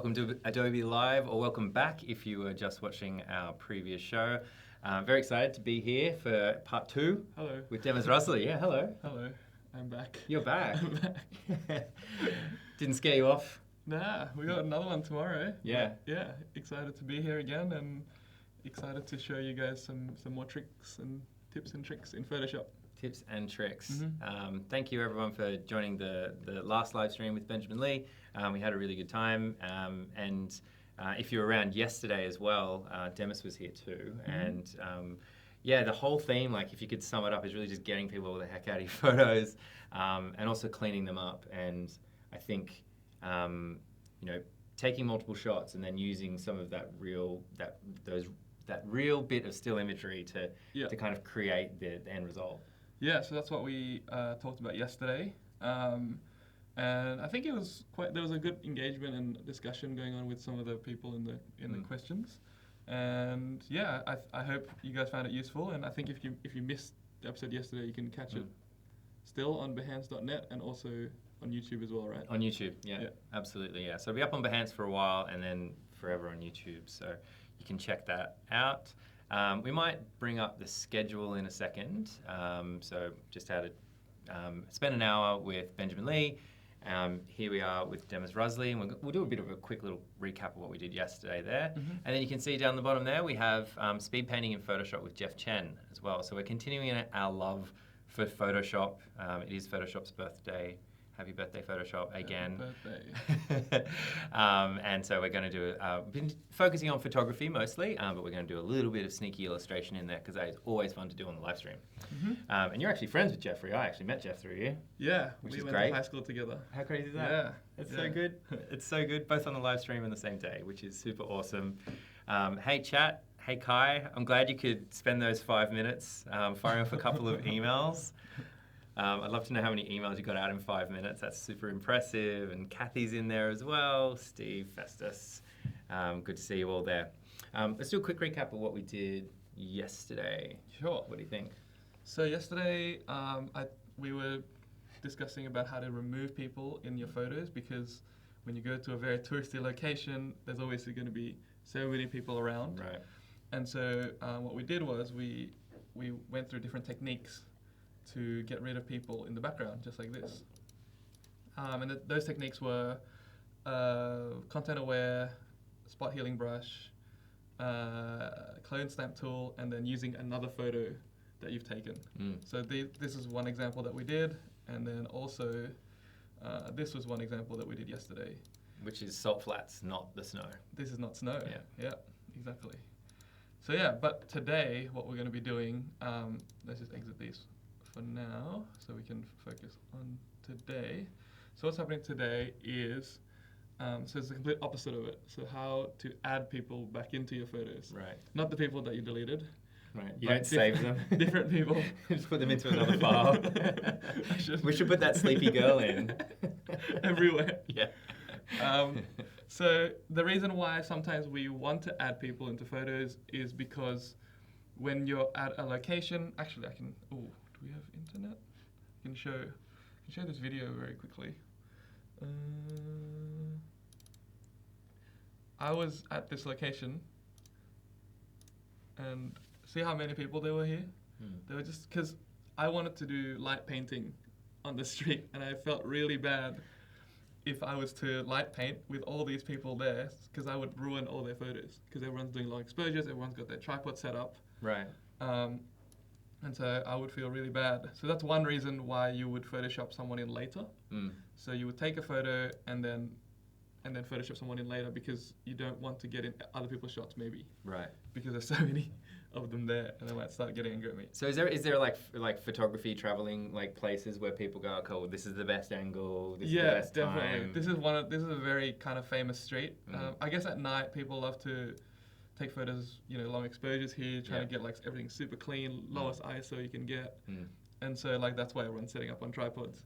Welcome to Adobe Live, or welcome back if you were just watching our previous show. Very excited to be here for part 2. Hello. With Demas Rusli. Yeah, hello. Hello. I'm back. You're back. I'm back. Didn't scare you off? Nah, we got another one tomorrow. Yeah. Yeah, excited to be here again and excited to show you guys some more tricks and tips and tricks in Photoshop. Tips and tricks. Mm-hmm. Thank you everyone for joining the last live stream with Benjamin Lee. We had a really good time, and if you were around yesterday as well, Demas was here too. Mm-hmm. And yeah, the whole theme, like if you could sum it up, is really just getting people the heck out of your photos, and also cleaning them up. And I think taking multiple shots and then using some of that real bit of still imagery to kind of create the end result. Yeah, so that's what we talked about yesterday. And I think there was a good engagement and discussion going on with some of the people in the questions. And yeah, I hope you guys found it useful. And I think if you missed the episode yesterday, you can catch it still on behance.net and also on YouTube as well, right? On YouTube, yeah. Absolutely, yeah. So it'll be up on Behance for a while and then forever on YouTube. So you can check that out. We might bring up the schedule in a second. So just how to spend an hour with Benjamin Lee. Here we are with Demas Rusli, and we'll do a bit of a quick little recap of what we did yesterday there. Mm-hmm. And then you can see down the bottom there, we have speed painting in Photoshop with Jeff Chen as well. So we're continuing our love for Photoshop. It is Photoshop's birthday. Happy birthday, Photoshop, again. Happy birthday. And so we're going to do, been focusing on photography mostly, but we're going to do a little bit of sneaky illustration in there because that is always fun to do on the live stream. Mm-hmm. And you're actually friends with Jeffrey. I actually met Jeff through you. Yeah, which we is went great. to high school together. How crazy is that? Yeah. It's so good. It's so good, both on the live stream and the same day, which is super awesome. Hey, chat. Hey, Kai. I'm glad you could spend those 5 minutes firing off a couple of emails. I'd love to know how many emails you got out in 5 minutes. That's super impressive. And Kathy's in there as well. Steve, Festus. Good to see you all there. Let's do a quick recap of what we did yesterday. Sure. What do you think? So yesterday, we were discussing about how to remove people in your photos, because when you go to a very touristy location, there's always going to be so many people around. Right. And so what we did was we went through different techniques to get rid of people in the background, just like this. And those techniques were content aware, spot healing brush, clone stamp tool, and then using another photo that you've taken. So this is one example that we did, and then also this was one example that we did yesterday. Which is salt flats, not the snow. This is not snow. Yeah, exactly. So yeah, but today what we're going to be doing, let's just exit these for now so we can focus on today. So what's happening today is, so it's the complete opposite of it. So how to add people back into your photos. Right. Not the people that you deleted. Right. You don't save them. Different people. Just put them into another file. We should put that sleepy girl in. Everywhere. Yeah. So the reason why sometimes we want to add people into photos is because when you're at a location, actually I can, do we have internet? I can show this video very quickly. I was at this location and see how many people there were here? They were just, because I wanted to do light painting on the street and I felt really bad if I was to light paint with all these people there, because I would ruin all their photos, because everyone's doing long exposures, everyone's got their tripod set up. Right. And so I would feel really bad. So that's one reason why you would Photoshop someone in later. So you would take a photo and then Photoshop someone in later, because you don't want to get in other people's shots maybe. Right. Because there's so many of them there, and they might start getting angry at me. So is there like photography traveling like places where people go, oh, this is the best angle, this is the best definitely. time. This is a very kind of famous street. I guess at night people love to take photos, long exposures here, trying to get like everything super clean, lowest ISO you can get. And so like that's why everyone's setting up on tripods.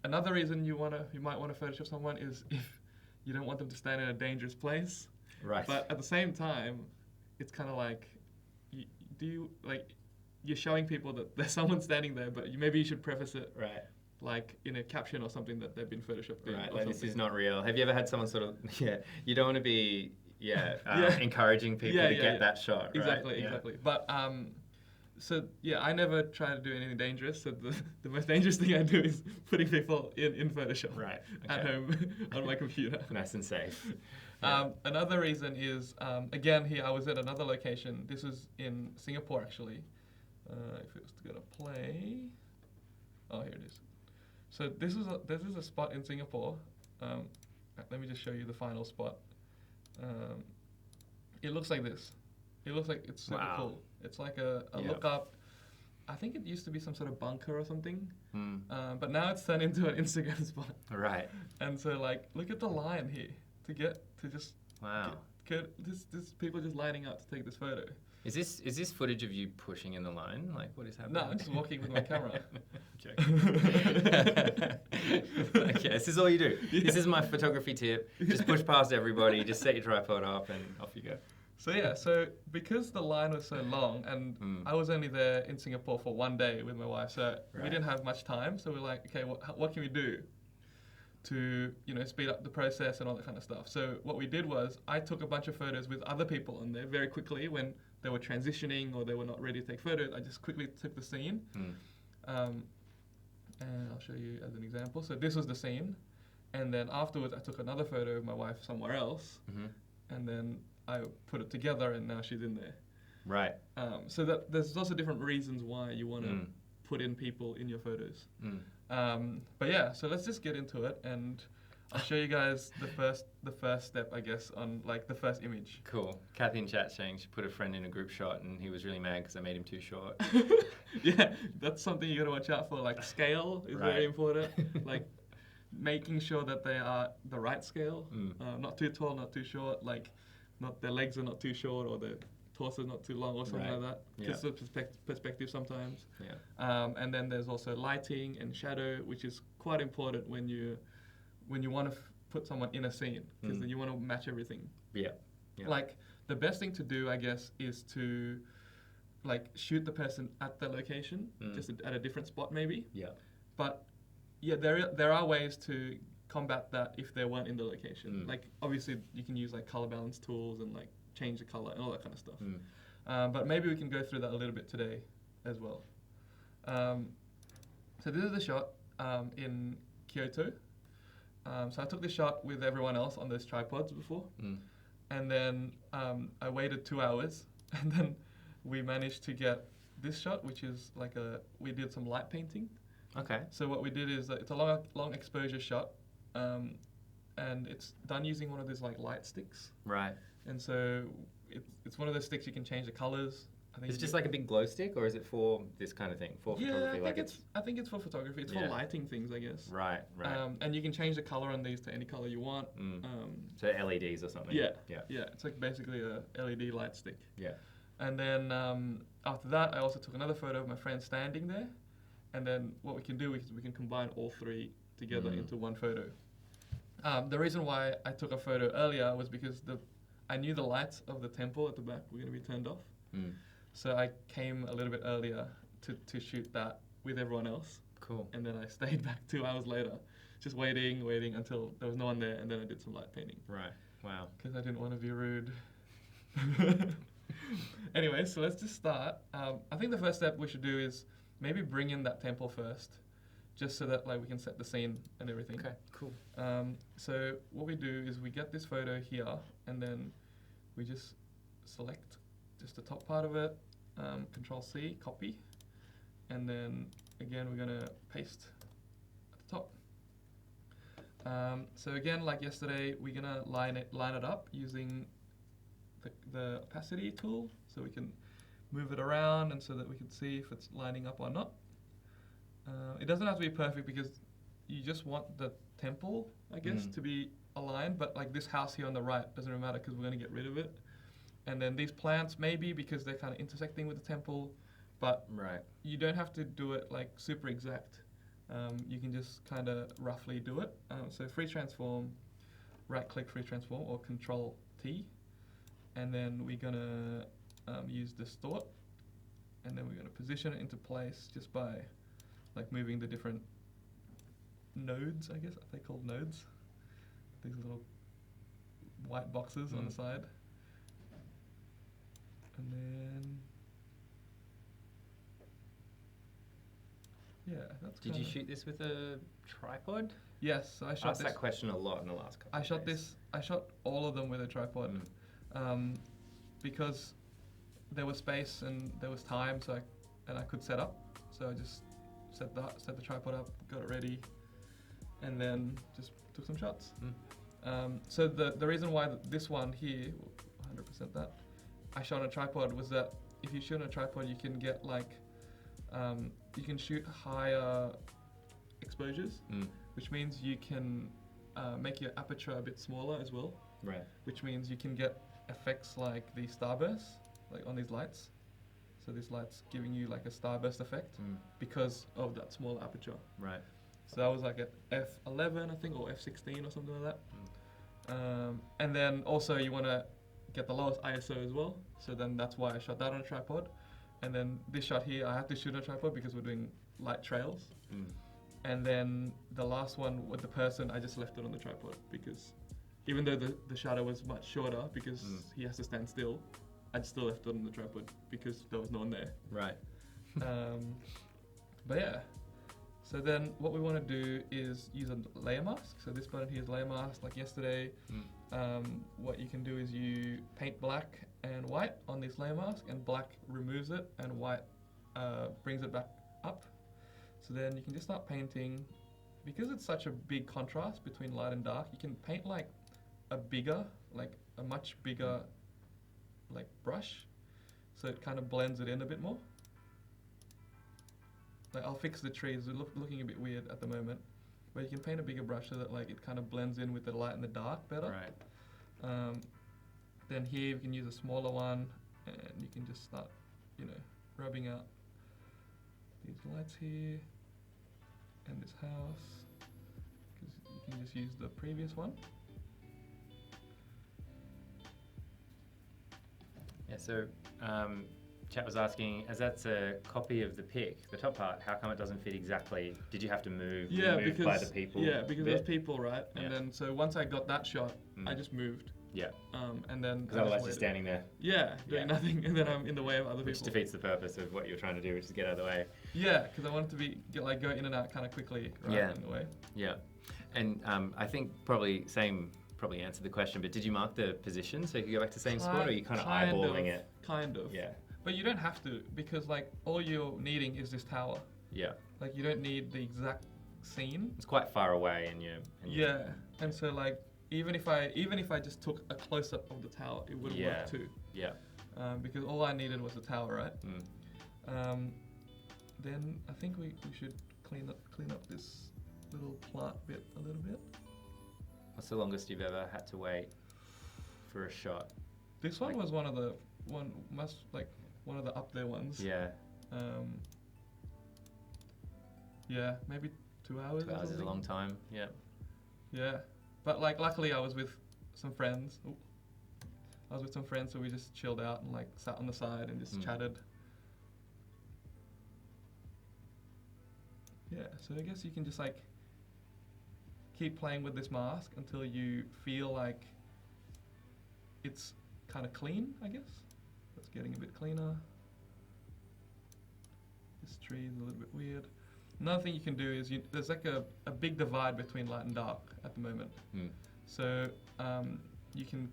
Another reason you might want to Photoshop someone is if you don't want them to stand in a dangerous place. Right. But at the same time, it's kind of like, you're showing people that there's someone standing there, but maybe you should preface it. Right. like in a caption or something that they've been photoshopped in. Right, or like this something. is not real. Have you ever had someone sort of, you don't want to be, Yeah. encouraging people to get that shot, right? Exactly, Yeah. exactly. But so yeah, I never try to do anything dangerous. So the most dangerous thing I do is putting people in Photoshop Right, at okay. home on my computer. Nice and safe. Yeah. Another reason is, again, here I was at another location. This was in Singapore, actually. If it was to go to play, oh, here it is. So this is a spot in Singapore. Let me just show you the final spot. It looks like this. It looks like it's super Wow. cool. It's like a Yep. look up. I think it used to be some sort of bunker or something, Mm. but now it's turned into an Instagram spot. Right. And so, like, look at the line here to just Wow. this people just lining up to take this photo. Is this footage of you pushing in the line? Like, what is happening? No, I'm just walking with my camera. Okay, this is all you do. Yeah. This is my photography tip. Just push past everybody. Just set your tripod up and off you go. So because the line was so long, and I was only there in Singapore for 1 day with my wife, so we Right. didn't have much time. So we're like, okay, what can we do to speed up the process and all that kind of stuff? So what we did was I took a bunch of photos with other people on there very quickly when they were transitioning or they were not ready to take photos. I just quickly took the scene, and I'll show you as an example. So this was the scene, and then afterwards I took another photo of my wife somewhere else, and then I put it together, and now she's in there. Right. So that there's also different reasons why you want to put in people in your photos. But yeah, so let's just get into it, and I'll show you guys the first step, I guess, on like the first image. Cool. Kathy in chat saying she put a friend in a group shot and he was really mad because I made him too short. Yeah, that's something you got to watch out for. Like scale is Right. very important. Like making sure that they are the right scale, not too tall, not too short. Like not their legs are not too short or their torso is not too long or something Right. like that. Yeah. Just the perspective sometimes. Yeah. And then there's also lighting and shadow, which is quite important when you want to put someone in a scene, because then you want to match everything. Yeah. Yeah. Like the best thing to do, I guess, is to like shoot the person at the location, just at a different spot maybe. Yeah. But yeah, there are ways to combat that if they weren't in the location. Like obviously you can use like color balance tools and like change the color and all that kind of stuff. But maybe we can go through that a little bit today as well. So this is the shot in Kyoto. So I took this shot with everyone else on those tripods before, and then I waited 2 hours, and then we managed to get this shot, which is like we did some light painting. Okay. So what we did is it's a long exposure shot, and it's done using one of these like light sticks. Right. And so it's one of those sticks you can change the colors. I think Is it just like a big glow stick, or is it for this kind of thing, for photography? I think it's for photography. It's for lighting things, I guess. Right. And you can change the color on these to any color you want. So LEDs or something. Yeah. Yeah. It's like basically a LED light stick. Yeah. And then after that, I also took another photo of my friend standing there. And then what we can do is we can combine all three together into one photo. The reason why I took a photo earlier was because I knew the lights of the temple at the back were going to be turned off. So I came a little bit earlier to shoot that with everyone else. Cool. And then I stayed back 2 hours later, just waiting until there was no one there, and then I did some light painting. Right. Wow. Because I didn't want to be rude. Anyway, so let's just start. I think the first step we should do is maybe bring in that temple first, just so that like we can set the scene and everything. Okay. Cool. So what we do is we get this photo here, and then we just select just the top part of it, Control C, copy, and then again we're gonna paste at the top. So again, like yesterday, we're gonna line it up using the opacity tool, so we can move it around and so that we can see if it's lining up or not. It doesn't have to be perfect because you just want the temple, I guess, to be aligned, but like this house here on the right doesn't really matter because we're gonna get rid of it. And then these plants, maybe because they're kind of intersecting with the temple, but you don't have to do it like super exact. You can just kind of roughly do it. So free transform, right click free transform or Control T, and then we're gonna use distort, and then we're gonna position it into place just by like moving the different nodes, I guess. They're called nodes. These little white boxes on the side. And then, yeah, that's. Did you shoot this with a tripod? Yes, so I shot asked this. that question a lot in the last couple. I shot this. I shot all of them with a tripod, because there was space and there was time, so I could set up. So I just set the tripod up, got it ready, and then just took some shots. So the reason why this one here, 100% that, I shot on a tripod was that if you shoot on a tripod, you can get like, you can shoot higher exposures, which means you can make your aperture a bit smaller as well. Right. Which means you can get effects like the starburst, like on these lights. So this light's giving you like a starburst effect because of that small aperture. Right. So that was like at f11, I think, or f16 or something like that. And then also you want to get the lowest ISO as well. So then that's why I shot that on a tripod. And then this shot here, I had to shoot on a tripod because we're doing light trails. And then the last one with the person, I just left it on the tripod because even though the shadow was much shorter because he has to stand still, I still left it on the tripod because there was no one there. Right. But yeah, so then what we want to do is use a layer mask. So this button here is layer mask, like yesterday. What you can do is you paint black and white on this layer mask, and black removes it and white brings it back up. So then you can just start painting. Because it's such a big contrast between light and dark, you can paint like a much bigger like brush, so it kind of blends it in a bit more. Like I'll fix the trees, they're looking a bit weird at the moment, but you can paint a bigger brush so that like it kind of blends in with the light and the dark better. Right. Then here you can use a smaller one, and you can just start, rubbing out these lights here and this house, because you can just use the previous one. Yeah, so chat was asking, as that's a copy of the pic, the top part, how come it doesn't fit exactly? Did you have to move by the people? Yeah, because there's people, right? And Yeah. then so once I got that shot, I just moved. Yeah. And then Because otherwise you're standing there. Yeah, doing nothing, and then I'm in the way of other Which people. defeats the purpose of what you're trying to do, which is get out of the way. Yeah, because I wanted to go in and out kind of quickly, right? In the way. Yeah. And I think probably answered the question, but did you mark the position so you could go back to the same spot, or are you kind of eyeballing it? Kind of. Yeah. But you don't have to, because like all you're needing is this tower. Yeah. Like you don't need the exact scene. It's quite far away, and yeah. And so like even if I just took a close up of the tower, it would work too. Yeah. Because all I needed was the tower, right? Then I think we should clean up this little plant bit a little bit. What's the longest you've ever had to wait for a shot? This one was one of the up there ones. Yeah. Yeah, maybe 2 hours. 2 hours is a long time. Yeah. Yeah, but like luckily I was with some friends. So we just chilled out and like sat on the side and just chatted. Yeah, so I guess you can just like keep playing with this mask until you feel like it's kind of clean, I guess. It's getting a bit cleaner. This tree is a little bit weird. Another thing you can do is there's like a big divide between light and dark at the moment. So you can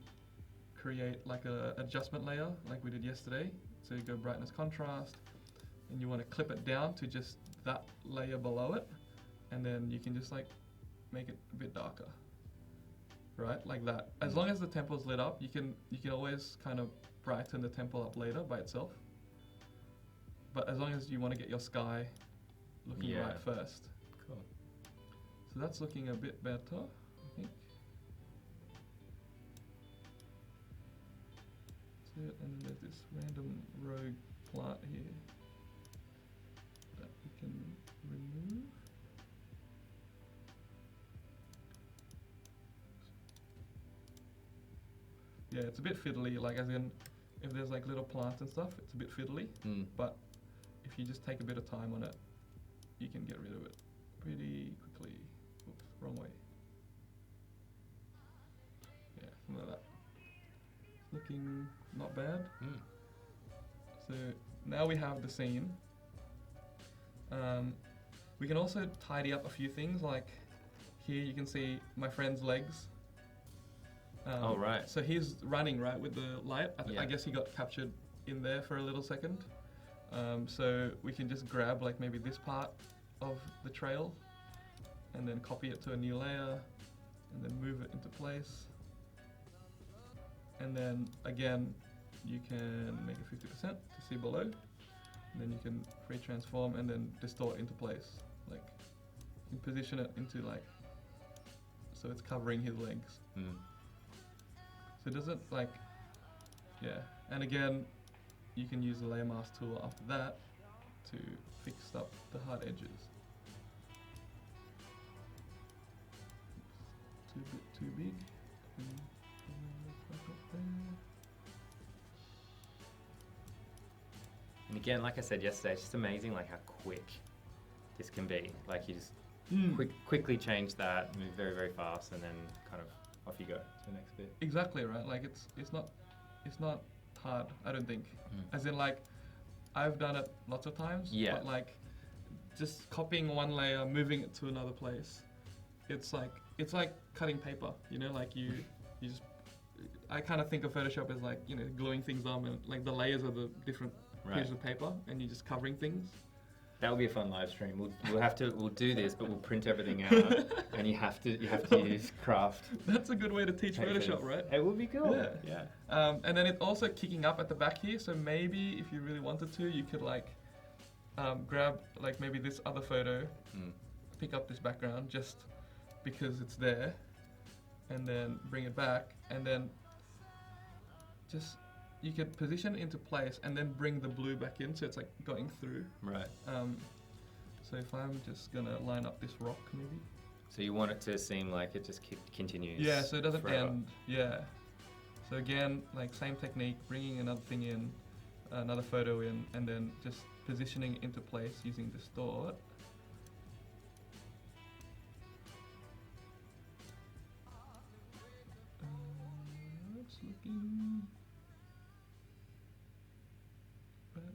create like a adjustment layer like we did yesterday. So you go brightness contrast, and you want to clip it down to just that layer below it, and then you can just like make it a bit darker, right? Like that. As long as the temple's lit up, you can always kind of brighten the temple up later by itself. But as long as you want to get your sky looking right first. Cool. So that's looking a bit better, I think. That's it. And then there's this random rogue plant here that we can remove. Yeah, it's a bit fiddly, like as in, if there's like little plants and stuff, it's a bit fiddly, but if you just take a bit of time on it, you can get rid of it pretty quickly. wrong way. Yeah, something like that. Looking not bad. So now we have the scene. We can also tidy up a few things, like here you can see my friend's legs. Oh, right. So he's running, right, with the light. Yeah. I guess he got captured in there for a little second. So we can just grab like maybe this part of the trail and then copy it to a new layer and then move it into place. And then again, you can make it 50% to see below. And then you can free transform and then distort into place. Like you can position it into like, so it's covering his legs. So it doesn't like, yeah. And again, you can use the layer mask tool after that to fix up the hard edges. Oops, too big. And again, like I said yesterday, it's just amazing like how quick this can be. Like you just quickly change that, move very, very fast, and then kind of off you go to the next bit. Exactly right. Like it's not hard. I don't think. As in like, I've done it lots of times. Yeah. But like, just copying one layer, moving it to another place. It's like cutting paper. You know, like you just. I kind of think of Photoshop as like, you know, gluing things on, and like the layers are the different pieces of paper, and you're just covering things. That will be a fun live stream. We'll do this, but we'll print everything out, and you have to use craft. That's a good way to teach Photoshop, right? It would be cool. Yeah. And then it's also kicking up at the back here. So maybe if you really wanted to, you could like grab like maybe this other photo, pick up this background just because it's there, and then bring it back, and then just. You could position it into place and then bring the blue back in, so it's like going through. Right. So if I'm just gonna line up this rock, maybe. So you want it to seem like it just continues. Yeah, so it doesn't forever. end. Yeah. So again, like same technique, bringing another thing in, another photo in, and then just positioning it into place using distort. It's looking.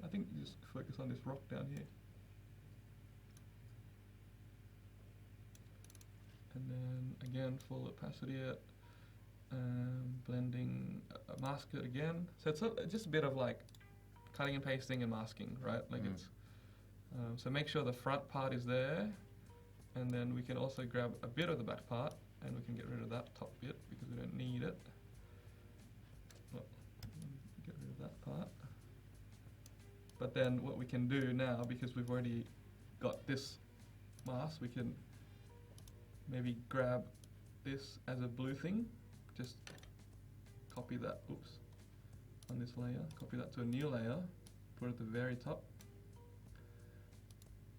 I think you just focus on this rock down here. And then again, full opacity it, blending, mask it again. So it's just a bit of like cutting and pasting and masking, right? Like it's, so make sure the front part is there, and then we can also grab a bit of the back part, and we can get rid of that top bit because we don't need it. Well, get rid of that part. But then what we can do now, because we've already got this mask, we can maybe grab this as a blue thing, just copy that, on this layer, copy that to a new layer, put it at the very top,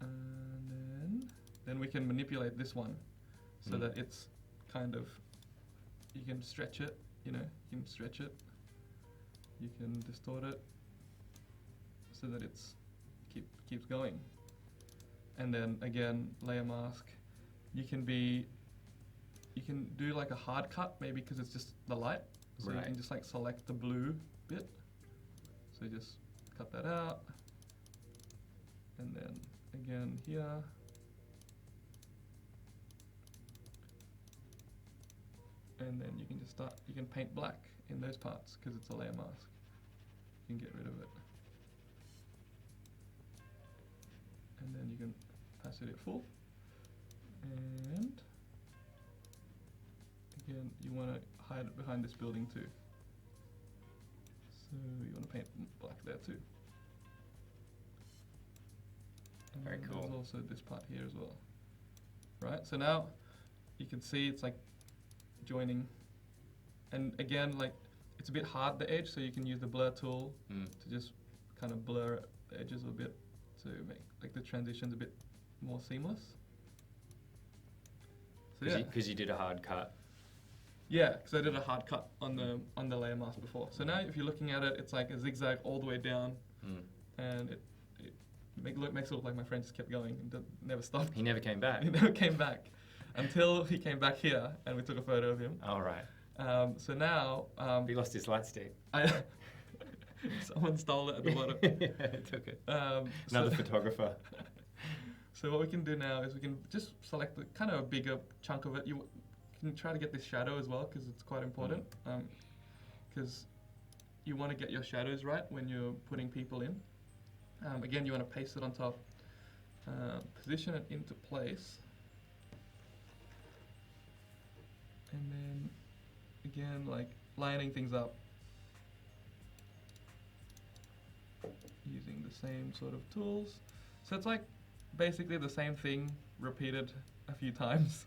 and then we can manipulate this one so that it's kind of, you can stretch it, you can stretch it, you can distort it, so that it's keeps going. And then again, layer mask. You can do like a hard cut, maybe because it's just the light. So you can just like select the blue bit. So just cut that out. And then again here. And then you can just you can paint black in those parts because it's a layer mask. You can get rid of it. And then you can pass it at full. And again, you want to hide it behind this building too. So you want to paint black there too. And very cool. There's also this part here as well. Right, so now you can see it's like joining. And again, like it's a bit hard, the edge, so you can use the blur tool to just kind of blur the edges a bit to make like the transitions a bit more seamless. So yeah, because you did a hard cut. Yeah, because I did a hard cut on the layer mask before. So now if you're looking at it, it's like a zigzag all the way down, and it makes it look like my friend just kept going and never stopped. He never came back. He never came back. until he came back here and we took a photo of him. All right. So now He lost his light stick. someone stole it at the bottom. Yeah, took it. Another photographer. So what we can do now is we can just select kind of a bigger chunk of it. You can try to get this shadow as well because it's quite important. Because you want to get your shadows right when you're putting people in. Again, you want to paste it on top. Position it into place. And then, again, like lining things up. Using the same sort of tools. So it's like basically the same thing repeated a few times,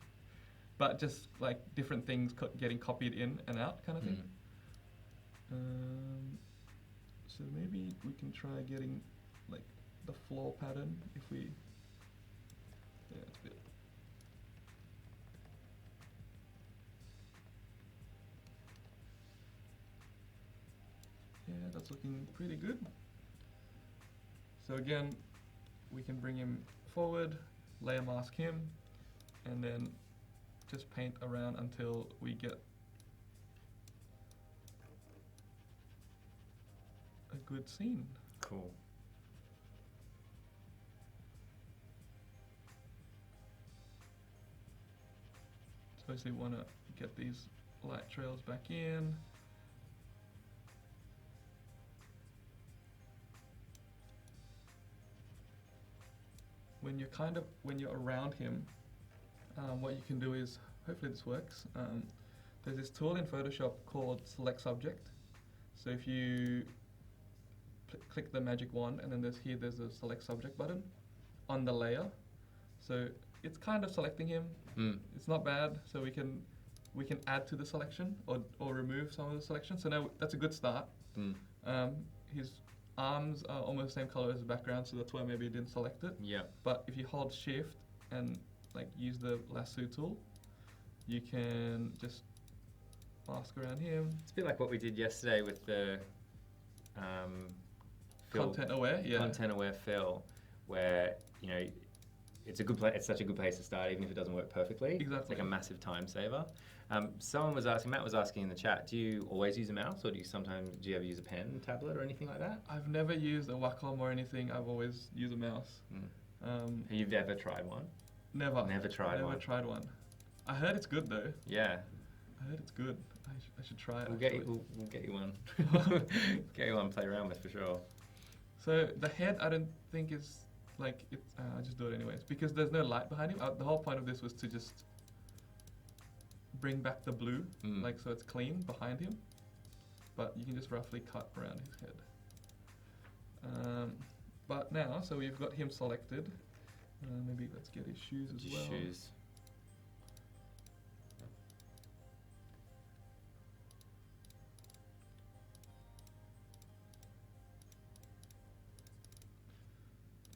but just like different things getting copied in and out kind of thing. So maybe we can try getting like the floor pattern if we, yeah, it's a bit. Yeah, that's looking pretty good. So again, we can bring him forward, layer mask him, and then just paint around until we get a good scene. Cool. Suppose we want to get these light trails back in. When you're around him, what you can do is, hopefully this works, there's this tool in Photoshop called Select Subject. So if you click the magic wand and then there's a Select Subject button on the layer. So it's kind of selecting him. It's not bad, so we can add to the selection or remove some of the selection. So now that's a good start. His arms are almost the same color as the background, so that's why maybe you didn't select it. Yeah. But if you hold shift and like use the lasso tool, you can just mask around him. It's a bit like what we did yesterday with the Content aware, yeah. Content aware fill, where it's a good place. It's such a good place to start, even if it doesn't work perfectly. Exactly. It's like a massive time saver. Matt was asking in the chat, do you always use a mouse, or do you ever use a pen, tablet, or anything like that? I've never used a Wacom or anything. I've always used a mouse. You've ever tried one? Never. Never tried one. Never tried one. I heard it's good though. Yeah. I heard it's good. I should try it. We'll get you one. Get you one to play around with for sure. So the head, I don't think is like it. I just do it anyways because there's no light behind him. The whole point of this was to just bring back the blue, like so it's clean behind him. But you can just roughly cut around his head. But now, so we've got him selected. Maybe let's get his shoes as well. Shoes.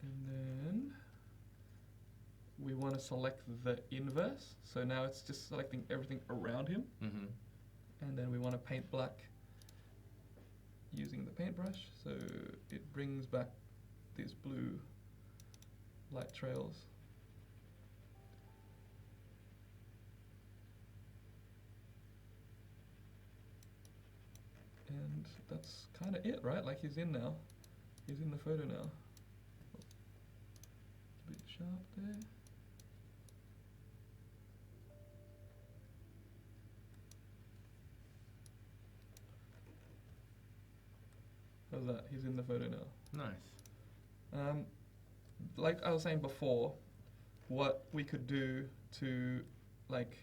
And then we want to select the inverse. So now it's just selecting everything around him. And then we want to paint black using the paintbrush. So it brings back these blue light trails. And that's kind of it, right? Like he's in now. He's in the photo now. A bit sharp there. How's that? He's in the photo now. Nice. Like I was saying before, what we could do to like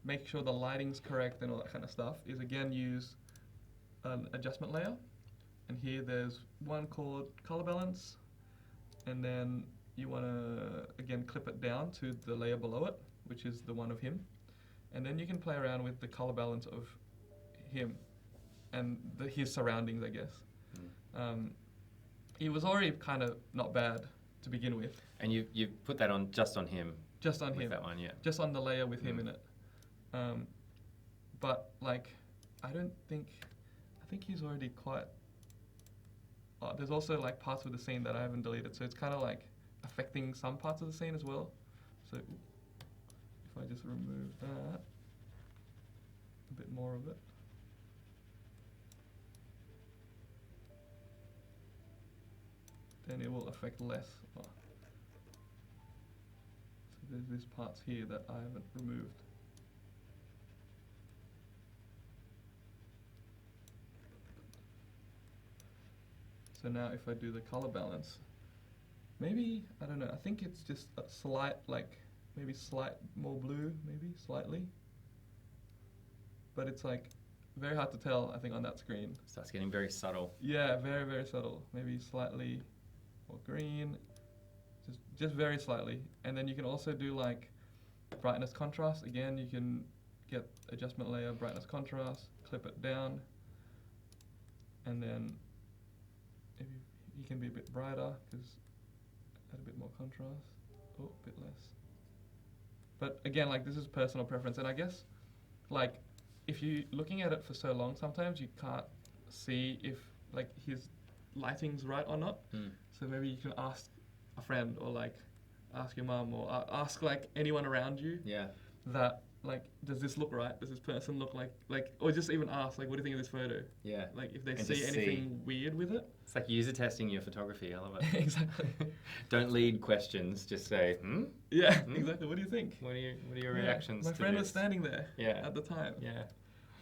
make sure the lighting's correct and all that kind of stuff is again use an adjustment layer. And here there's one called color balance, and then you want to again clip it down to the layer below it, which is the one of him. And then you can play around with the color balance of him and his surroundings, I guess. He was already kind of not bad to begin with. And you put that on just on him. Just on with him. That one, yeah. Just on the layer with him in it. But like, I think he's already quite. There's also like parts of the scene that I haven't deleted, so it's kind of like affecting some parts of the scene as well. So if if I just remove that, a bit more of it. Then it will affect less. So there's these parts here that I haven't removed. So now if I do the color balance, maybe, I don't know, I think it's just a slight, like, maybe slight more blue, maybe, slightly. But it's like, very hard to tell, I think, on that screen. Starts getting very subtle. Yeah, very, very subtle. Maybe slightly more green, just very slightly. And then you can also do like brightness contrast. Again, you can get adjustment layer, brightness contrast, clip it down, and then maybe you can be a bit brighter because add a bit more contrast. Oh, a bit less. But again, like, this is personal preference, and I guess like if you're looking at it for so long, sometimes you can't see if like his lighting's right or not. So maybe you can ask a friend, or like ask your mum, or ask like anyone around you. Yeah. That like, does this look right? Does this person look like, or just even ask like, what do you think of this photo? Yeah. Like if they And see just anything weird with it. It's like user testing your photography. I love it. Exactly. Don't lead questions. Just say, Yeah, exactly. What do you think? What are your reactions? My to friend this? was standing there. Yeah. At the time. Yeah.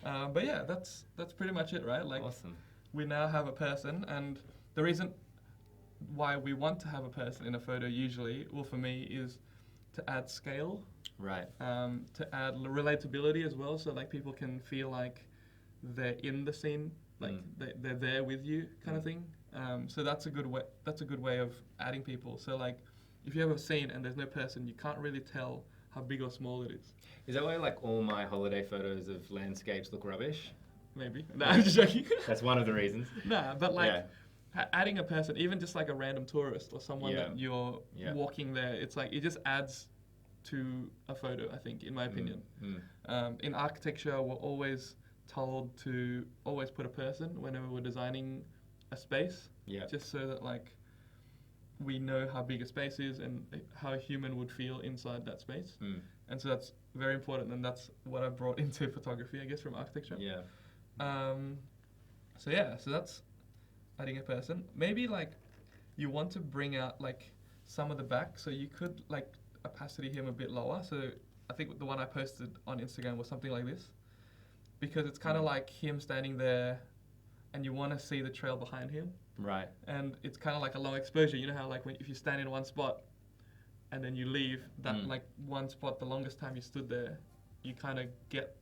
But yeah, that's pretty much it, right? Like, Awesome. we now have a person, and the reason why we want to have a person in a photo usually, well, for me, is to add scale. Right. To add relatability as well, so like people can feel like they're in the scene, like they're there with you, kind of thing. So that's a good way. That's a good way of adding people. So like, if you have a scene and there's no person, you can't really tell how big or small it is. Is that why like all my holiday photos of landscapes look rubbish? Maybe. No, I'm just joking. That's one of the reasons. Nah, but like adding a person, even just like a random tourist or someone that you're walking there, it's like it just adds to a photo, I think, in my opinion. In architecture, we're always told to always put a person whenever we're designing a space, just so that like we know how big a space is and how a human would feel inside that space. And so that's very important, and that's what I've brought into photography, I guess, from architecture. So that's adding a person. Maybe like you want to bring out like some of the back, so you could like opacity him a bit lower. So I think the one I posted on Instagram was something like this, because it's kind of like him standing there and you want to see the trail behind him. Right. And it's kind of like a long exposure. You know how like if you stand in one spot and then you leave, that like one spot, the longest time you stood there, you kind of get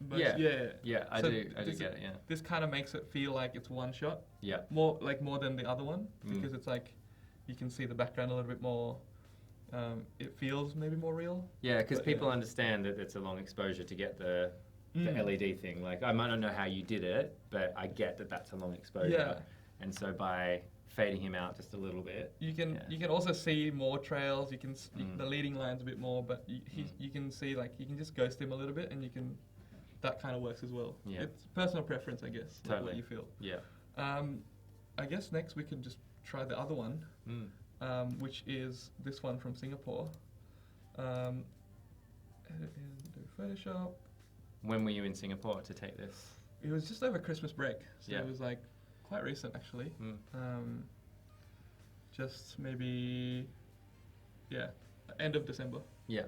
most, I do get it, This kind of makes it feel like it's one shot. Yeah. More than the other one, because it's like you can see the background a little bit more. It feels maybe more real. Yeah, because people understand that it's a long exposure to get the LED thing. Like, I might not know how you did it, but I get that that's a long exposure. Yeah. And so by fading him out just a little bit, you can also see more trails. You can the leading lines a bit more, but you can see like you can just ghost him a little bit, and you can that kind of works as well. Yeah. It's personal preference, I guess. Totally. Like what you feel. Yeah. I guess next we could just try the other one. Which is this one from Singapore. Edit and do Photoshop. When were you in Singapore to take this? It was just over Christmas break, so it was like quite recent actually. Just maybe, end of December. Yeah.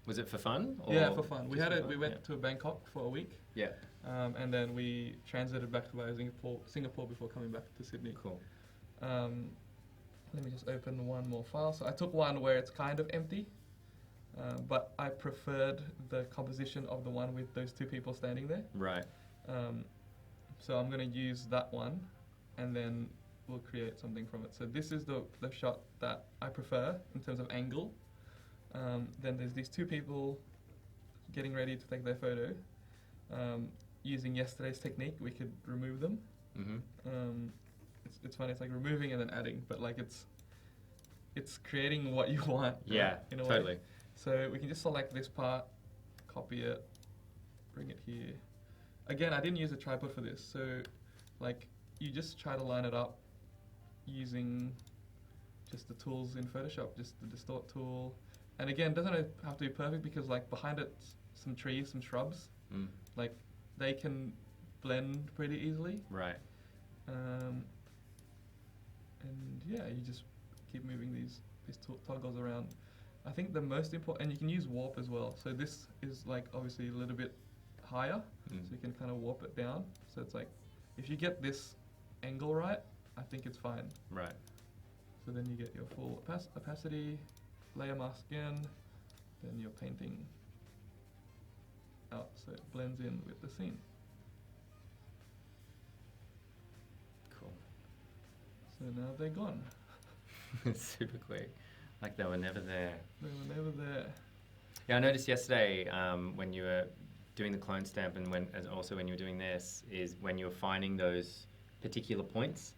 Was it for fun? Or for fun. We went to Bangkok for a week. Yeah. And then we transited back to Singapore before coming back to Sydney. Cool. Let me just open one more file. So I took one where it's kind of empty, but I preferred the composition of the one with those two people standing there. Right. So I'm going to use that one, and then we'll create something from it. So this is the shot that I prefer in terms of angle. Then there's these two people getting ready to take their photo. Using yesterday's technique, we could remove them. It's funny, it's like removing and then adding, but like it's creating what you want. Yeah, right, in a totally. way. So we can just select this part, copy it, bring it here. Again, I didn't use a tripod for this, so like you just try to line it up using just the tools in Photoshop, just the distort tool, And again, doesn't have to be perfect because like behind it, some trees, some shrubs, like they can blend pretty easily. Right. And yeah, you just keep moving these toggles around. I think the most important, and you can use warp as well. So this is like obviously a little bit higher, so you can kind of warp it down. So it's like, if you get this angle right, I think it's fine. Right. So then you get your full opacity, layer mask again, then you're painting out so it blends in with the scene. Cool. So now they're gone. Super quick. Like they were never there. They were never there. Yeah, I noticed yesterday when you were doing the clone stamp and also when you were doing this, is when you were finding those particular points,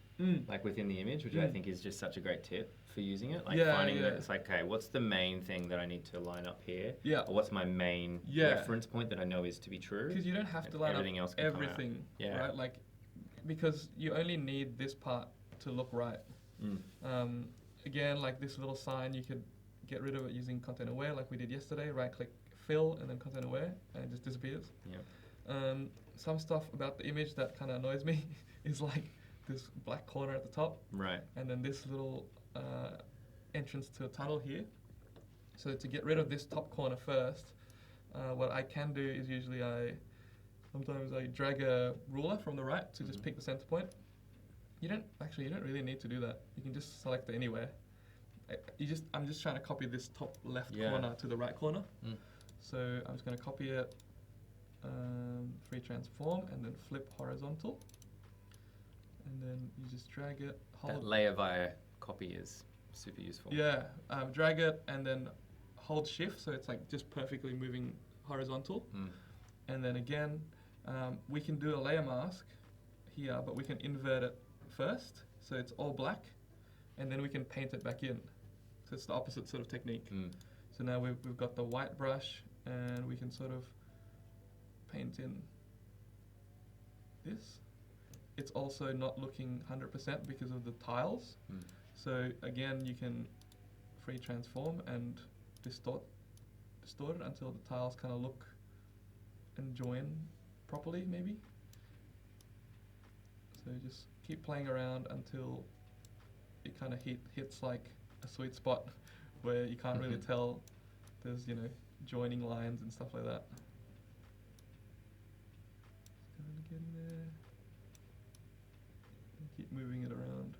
like within the image, which I think is just such a great tip for using it. Like finding that it's like, okay, what's the main thing that I need to line up here? Yeah. Or what's my main reference point that I know is to be true? Because you don't have to line up everything, right? Like, because you only need this part to look right. Again, like this little sign, you could get rid of it using content aware, like we did yesterday. Right click, fill, and then content aware, and it just disappears. Yeah. Some stuff about the image that kind of annoys me is like this black corner at the top. Right. And then this little entrance to a tunnel here. So to get rid of this top corner first, what I can do is usually sometimes I drag a ruler from the right to just pick the center point. You don't really need to do that. You can just select it anywhere. I'm just trying to copy this top left corner to the right corner. So I'm just going to copy it, free transform, and then flip horizontal. And then you just drag it. That layer via copy is super useful. Yeah, drag it and then hold shift, so it's like just perfectly moving horizontal. And then again, we can do a layer mask here, but we can invert it first, so it's all black, and then we can paint it back in. So it's the opposite sort of technique. So now we've got the white brush, and we can sort of paint in this. It's also not looking 100% because of the tiles. So again, you can free transform and distort it until the tiles kind of look and join properly, maybe. So just keep playing around until it kind of hits like a sweet spot where you can't really tell there's, joining lines and stuff like that. Just kind of get in there and keep moving it around.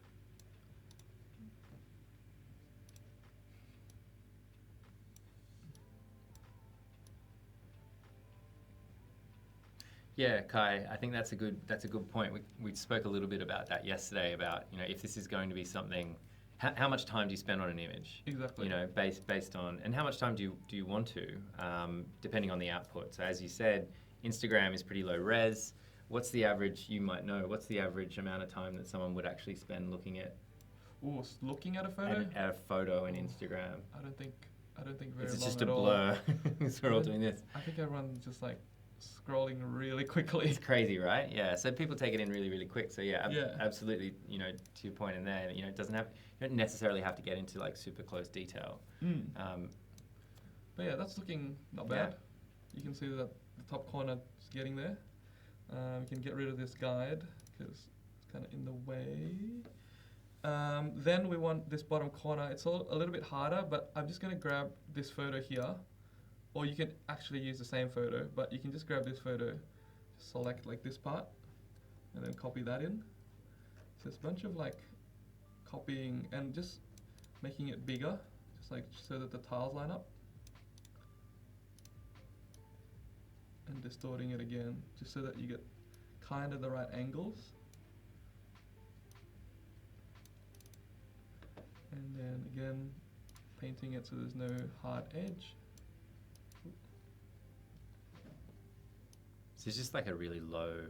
Yeah, Kai, I think that's a good point. We spoke a little bit about that yesterday, about if this is going to be something, how much time do you spend on an image? Exactly. Based on, and how much time do you want to, depending on the output. So as you said, Instagram is pretty low res. What's the average? You might know. What's the average amount of time that someone would actually spend looking at? Looking at a photo. At a photo in Instagram. I don't think very long. It's just a at all. blur. So we're all doing this. I think everyone's just like scrolling really quickly. It's crazy, right? Yeah. So people take it in really, really quick. So yeah, absolutely. To your point in there, it doesn't have. You don't necessarily have to get into like super close detail. But yeah, that's looking not bad. You can see that the top corner is getting there. You can get rid of this guide because it's kind of in the way. Then we want this bottom corner. It's a little bit harder, but I'm just going to grab this photo here. Or you can actually use the same photo, but you can just grab this photo, select like this part, and then copy that in. So it's a bunch of like copying and just making it bigger, just like so that the tiles line up. And distorting it again, just so that you get kind of the right angles. And then again, painting it so there's no hard edge. So it's just like a really low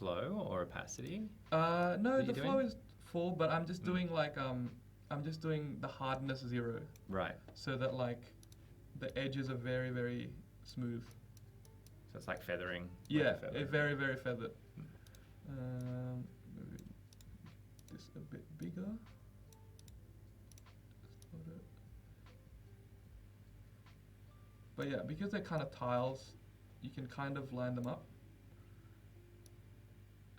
flow or opacity? No, the flow is full, but I'm just doing like I'm just doing the hardness 0. Right. So that like the edges are very, very smooth. So it's like feathering. Yeah, very, very feathered. Maybe this a bit bigger. But yeah, because they're kind of tiles, you can kind of line them up.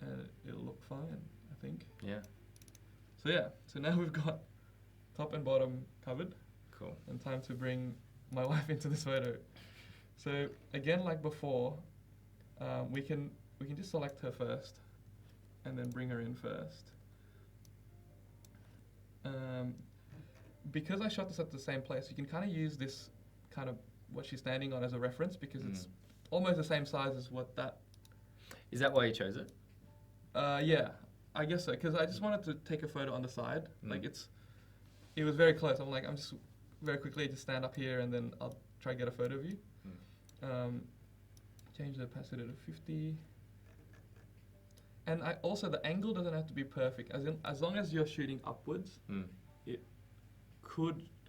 And it'll look fine, I think. Yeah. So yeah, so now we've got top and bottom covered. Cool. And time to bring my wife into this photo. So again, like before, we can just select her first, and then bring her in first. Because I shot this at the same place, you can kind of use this kind of what she's standing on as a reference, because it's almost the same size as what that. Is that why you chose it? Yeah, I guess so, because I just wanted to take a photo on the side. Like it was very close. I'm just very quickly just stand up here and then I'll try to get a photo of you. Change the opacity to 50. And also the angle doesn't have to be perfect. As long as you're shooting upwards,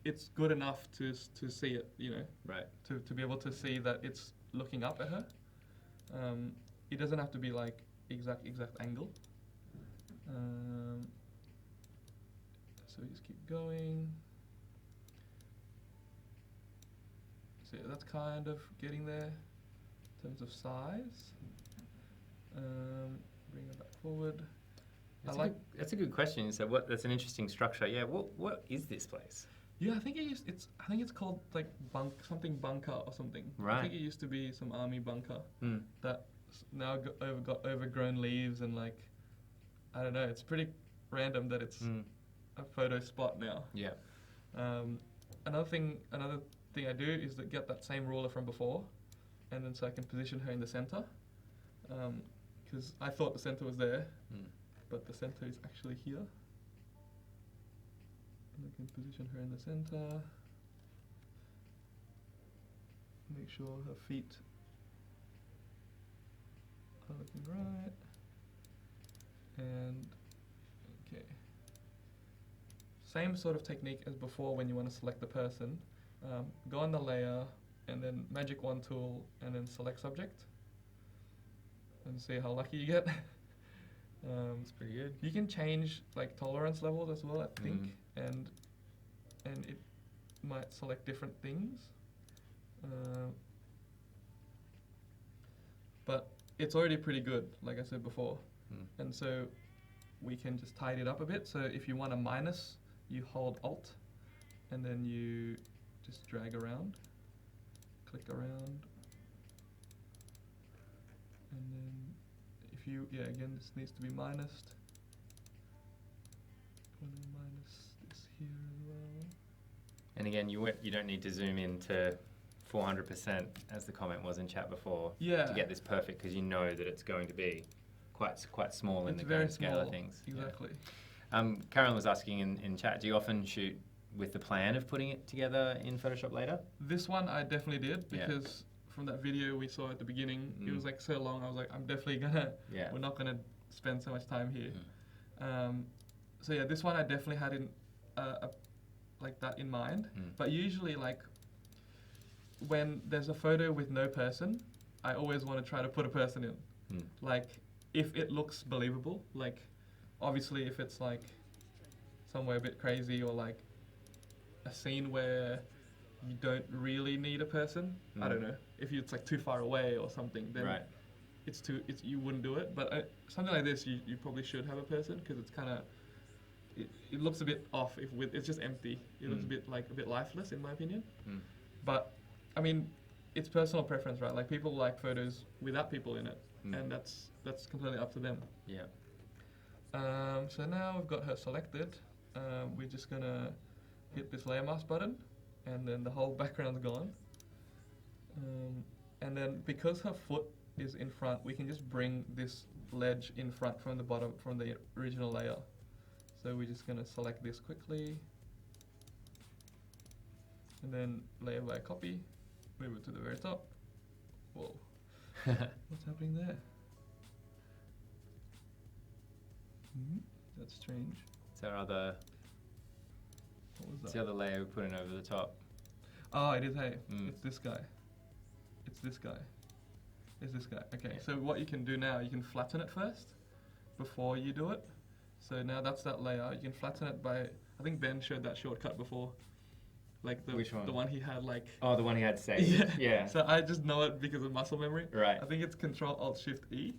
it's good enough to see it, you know. Right. To be able to see that it's looking up at her. It doesn't have to be like exact angle. So we just keep going. So yeah, that's kind of getting there in terms of size. Bring it back forward. That's a good question. So that's an interesting structure. Yeah. What is this place? Yeah, I think it's called like something bunker or something. Right. I think it used to be some army bunker that now got overgrown leaves and like, I don't know. It's pretty random that it's a photo spot now. Yeah. Another thing I do is that get that same ruler from before, and then so I can position her in the center. Because I thought the center was there, but the center is actually here. And I can position her in the center. Make sure her feet are looking right. And okay. Same sort of technique as before when you want to select the person. Go on the layer and then magic wand tool and then select subject. And see how lucky you get. It's pretty good. You can change like tolerance levels as well, I think, and it might select different things. But it's already pretty good, like I said before. And so we can just tidy it up a bit. So if you want a minus, you hold Alt, and then you just drag around, click around. And then if you, again, this needs to be minused. I'm going to minus this here as well. And again, you don't need to zoom in to 400% as the comment was in chat before to get this perfect, because you know that it's going to be quite small in the grand scale of things. Exactly. Yeah. Karen was asking in chat, do you often shoot with the plan of putting it together in Photoshop later? This one I definitely did, because from that video we saw at the beginning, it was like so long, I was like, I'm definitely gonna, we're not gonna spend so much time here. So yeah, this one I definitely had in like that in mind. But usually, like when there's a photo with no person, I always want to try to put a person in. Like if it looks believable, like obviously if it's like somewhere a bit crazy or like a scene where you don't really need a person. I don't know. If it's like too far away or something, then you wouldn't do it. But something like this, you probably should have a person, because it's kind of, it looks a bit off if it's just empty. It looks a bit lifeless in my opinion. But I mean, it's personal preference, right? Like people like photos without people in it, and that's completely up to them. Yeah. So now we've got her selected. We're just gonna hit this layer mask button, and then the whole background's gone. And then because her foot is in front, we can just bring this ledge in front from the bottom, from the original layer. So we're just gonna select this quickly, and then layer by copy, move it to the very top. Whoa, what's happening there? That's strange. It's our other. What was that? It's the other layer we put in over the top. Oh, it is. Hey, it's this guy. It's this guy. It's this guy. Okay. So what you can do now, you can flatten it first before you do it. So now that's that layer. You can flatten it by. I think Ben showed that shortcut before. Like Which one? the one he had like. Oh, the one he had saved. Yeah. Yeah. So I just know it because of muscle memory. Right. I think it's Control Alt Shift E.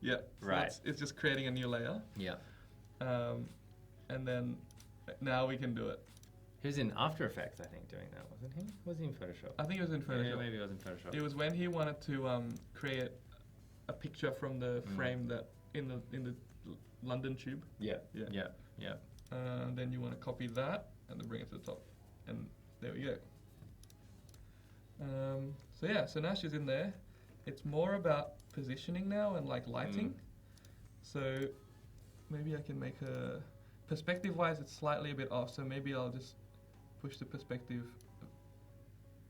Yeah. So Right. It's just creating a new layer. Yeah. And then now we can do it. He was in After Effects, I think, doing that, wasn't he? Was he in Photoshop? I think it was in Photoshop. Yeah, maybe it was in Photoshop. It was when he wanted to create a picture from the frame that in the London tube. Yeah. Yeah. Yeah. Yeah. Then you want to copy that and then bring it to the top, and there we go. So yeah, so now she's in there. It's more about positioning now and like lighting. So maybe I can make her perspective-wise. It's slightly a bit off. So maybe I'll just push the perspective,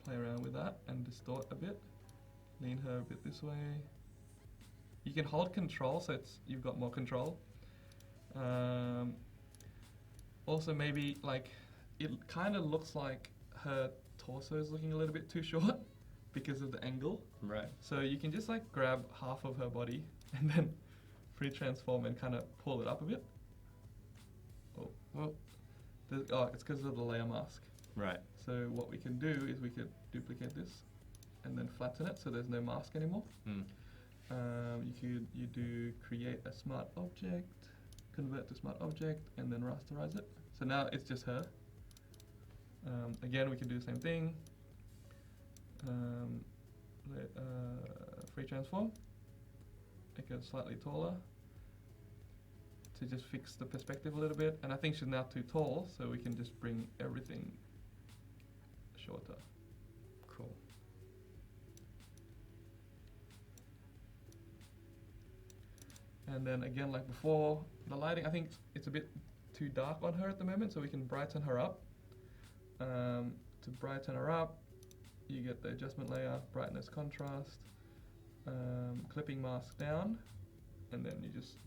play around with that, and distort a bit. Lean her a bit this way. You can hold control, so you've got more control. Also, maybe like it kind of looks like her torso is looking a little bit too short because of the angle. Right. So you can just like grab half of her body and then free transform and kind of pull it up a bit. Oh, well, it's because of the layer mask. Right. So what we can do is we could duplicate this and then flatten it so there's no mask anymore. You do create a smart object, convert to smart object, and then rasterize it. So now it's just her. Again, we can do the same thing. Free transform. Make it slightly taller to just fix the perspective a little bit. And I think she's now too tall, so we can just bring everything shorter. Cool. And then again, like before, the lighting, I think it's a bit too dark on her at the moment, so we can brighten her up. To brighten her up, you get the adjustment layer, brightness, contrast, clipping mask down, and then you just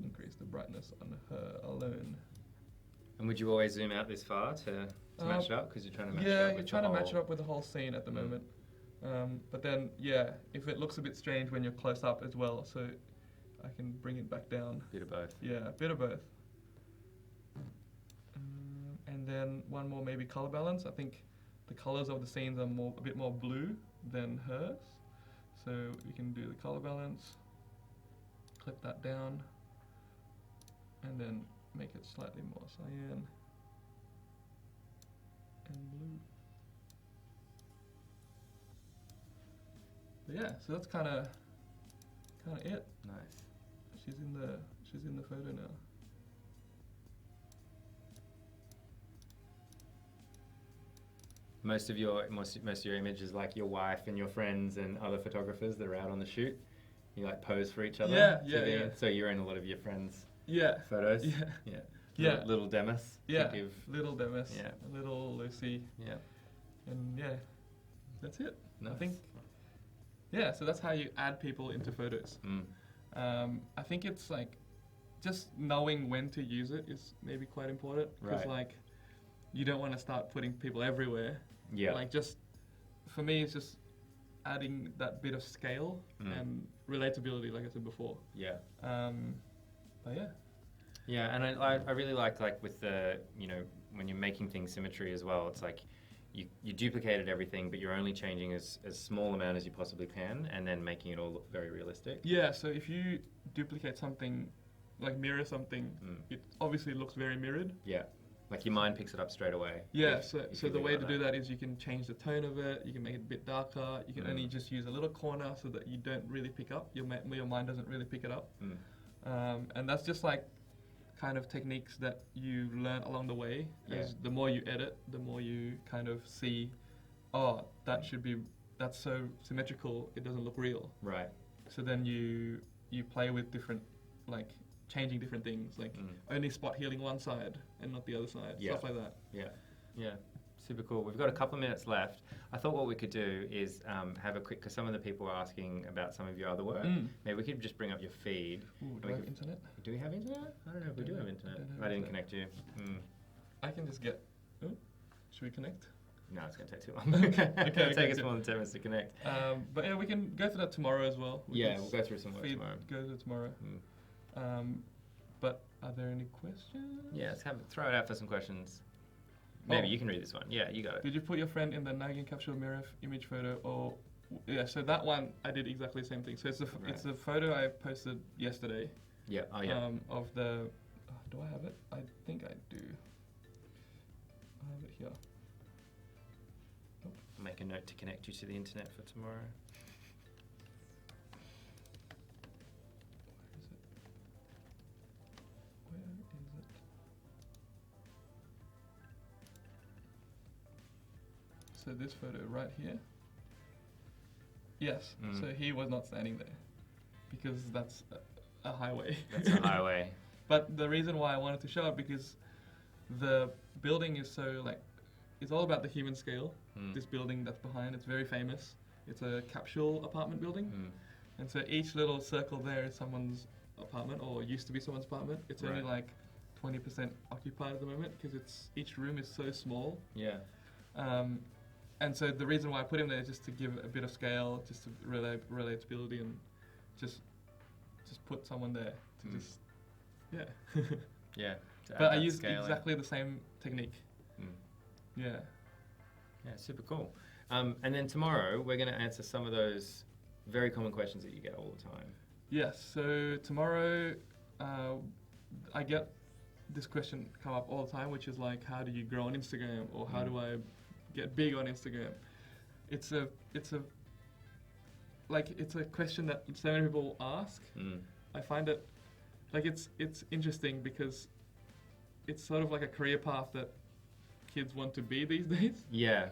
increase the brightness on her alone. And would you always zoom out this far to match it up? Because you're trying to match it up with you're trying to match it up with the whole scene at the moment. But then, yeah, if it looks a bit strange when you're close up as well, so I can bring it back down. Bit of both. Yeah, a bit of both. And then one more maybe color balance. I think the colors of the scenes are a bit more blue than hers. So we can do the color balance, clip that down, and then make it slightly more cyan and blue. But yeah, so that's kind of it. Nice. She's in the photo now. Most of your images, like your wife and your friends and other photographers that are out on the shoot, you like pose for each other. Yeah. So you're in a lot of your friends' Yeah. photos. Yeah. Yeah. Little Demas. Yeah. Think of- Little Demas. Yeah. Little Lucy. Yeah. And yeah, that's it. Nice. I think. Yeah. So that's how you add people into photos. I think it's like just knowing when to use it is maybe quite important because Right. like you don't want to start putting people everywhere. Yeah. Like just for me, it's just adding that bit of scale and relatability, like I said before. Yeah. But yeah. Yeah, and I really like with the, when you're making things symmetry as well, it's like you duplicated everything, but you're only changing as small amount as you possibly can, and then making it all look very realistic. Yeah, so if you duplicate something, like mirror something, it obviously looks very mirrored. Yeah, like your mind picks it up straight away. Yeah, so the way to do that is you can change the tone of it, you can make it a bit darker, you can only just use a little corner so that you don't really pick up, your mind doesn't really pick it up. And that's just like kind of techniques that you learn along the way. As the more you edit, the more you kind of see, that's so symmetrical, it doesn't look real. Right. So then you play with different, like changing different things, like only spot healing one side and not the other side, stuff like that. Yeah, super cool. We've got a couple of minutes left. I thought what we could do is have a quick, because some of the people are asking about some of your other work. Maybe we could just bring up your feed. Ooh, do I have internet? Do we have internet? I don't know if we do have internet. I didn't connect you. I can just get... should we connect? No, it's going to take too long. It'll take us more than 10 minutes to connect. But yeah, we can go through that tomorrow as well. We'll go through some work feed tomorrow. Go through tomorrow. But are there any questions? Yeah, throw it out for some questions. maybe you can read this one. Yeah, you got it. Did you put your friend in the nagging capsule mirror image photo or? Yeah, so that one I did exactly the same thing. So it's a photo I posted yesterday. Yeah. Oh yeah. Of the. Do I have it? I think I do. I have it here. Make a note to connect you to the internet for tomorrow. Where is it? So this photo right here. Yes. So he was not standing there because that's a highway. That's a highway. But the reason why I wanted to show it because the building is so like it's all about the human scale. This building that's behind, it's very famous. It's a capsule apartment building. And so each little circle there is someone's apartment or used to be someone's apartment. It's only like 20% occupied at the moment because each room is so small. Yeah. And so the reason why I put him there is just to give a bit of scale, just to relatability and just put someone there to just, yeah. Yeah. But I used exactly the same technique. Yeah. Yeah, super cool. And then tomorrow we're going to answer some of those very common questions that you get all the time. Yes, so tomorrow I get this question come up all the time, which is like, how do you grow on Instagram, or how do I get big on Instagram? It's a question that so many people ask. I find it like it's interesting because it's sort of like a career path that kids want to be these days. Yeah.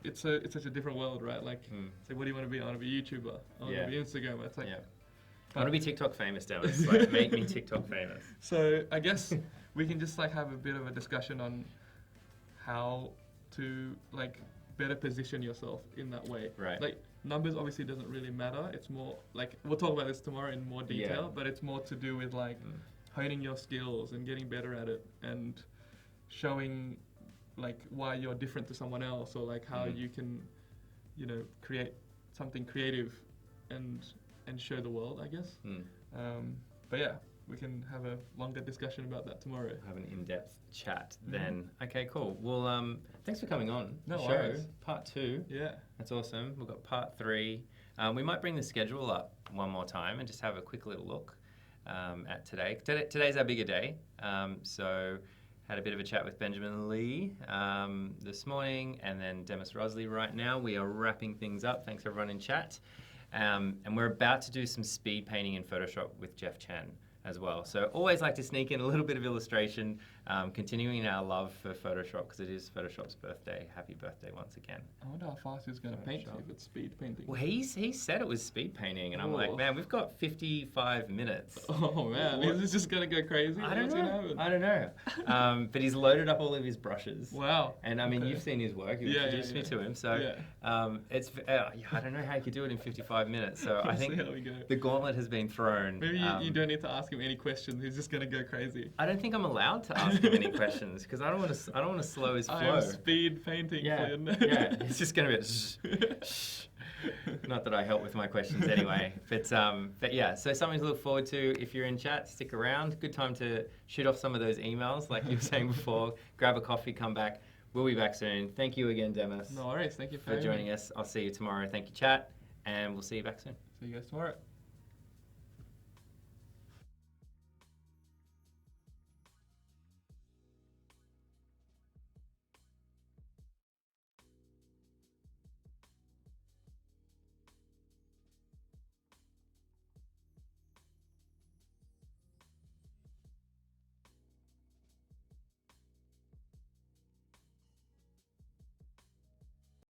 It's such a different world, right? Like, it's like, what do you want to be? I want to be a YouTuber. I want to be Instagrammer. It's like, I want to be TikTok famous, Demas. Like, make me TikTok famous. So I guess we can just like have a bit of a discussion on how to like better position yourself in that way. Right. Like numbers obviously doesn't really matter. It's more like we'll talk about this tomorrow in more detail, but it's more to do with like honing your skills and getting better at it and showing like why you're different to someone else, or like how you can, you know, create something creative and show the world, I guess. But yeah, we can have a longer discussion about that tomorrow. Have an in-depth chat then. Okay, cool. Well, thanks for coming on the show. Worries. Part 2. Yeah. That's awesome. We've got part 3. We might bring the schedule up one more time and just have a quick little look at today. Today's our bigger day. So had a bit of a chat with Benjamin Lee this morning, and then Demas Rusli right now. We are wrapping things up. Thanks everyone in chat. And we're about to do some speed painting in Photoshop with Jeff Chen as well. So always like to sneak in a little bit of illustration, continuing our love for Photoshop because it is Photoshop's birthday. Happy birthday once again. I wonder how fast he's going to paint if it's speed painting. Well, he said it was speed painting, and I'm like, man, we've got 55 minutes. Oh man, is this just going to go crazy? I don't know. But he's loaded up all of his brushes. Wow. And I mean, you've seen his work. You introduced me to him. So it's I don't know how you could do it in 55 minutes. So I think the gauntlet has been thrown. Maybe you don't need to ask him any questions. He's just going to go crazy. I don't think I'm allowed to ask him any questions because I don't want to slow his flow. I am speed painting. Yeah, it's just going to be shh. Not that I help with my questions anyway, but yeah. So something to look forward to. If you're in chat, stick around. Good time to shoot off some of those emails, like you were saying before. Grab a coffee, come back. We'll be back soon. Thank you again, Demas. No worries. Thank you for joining us. I'll see you tomorrow. Thank you, chat, and we'll see you back soon. See you guys tomorrow.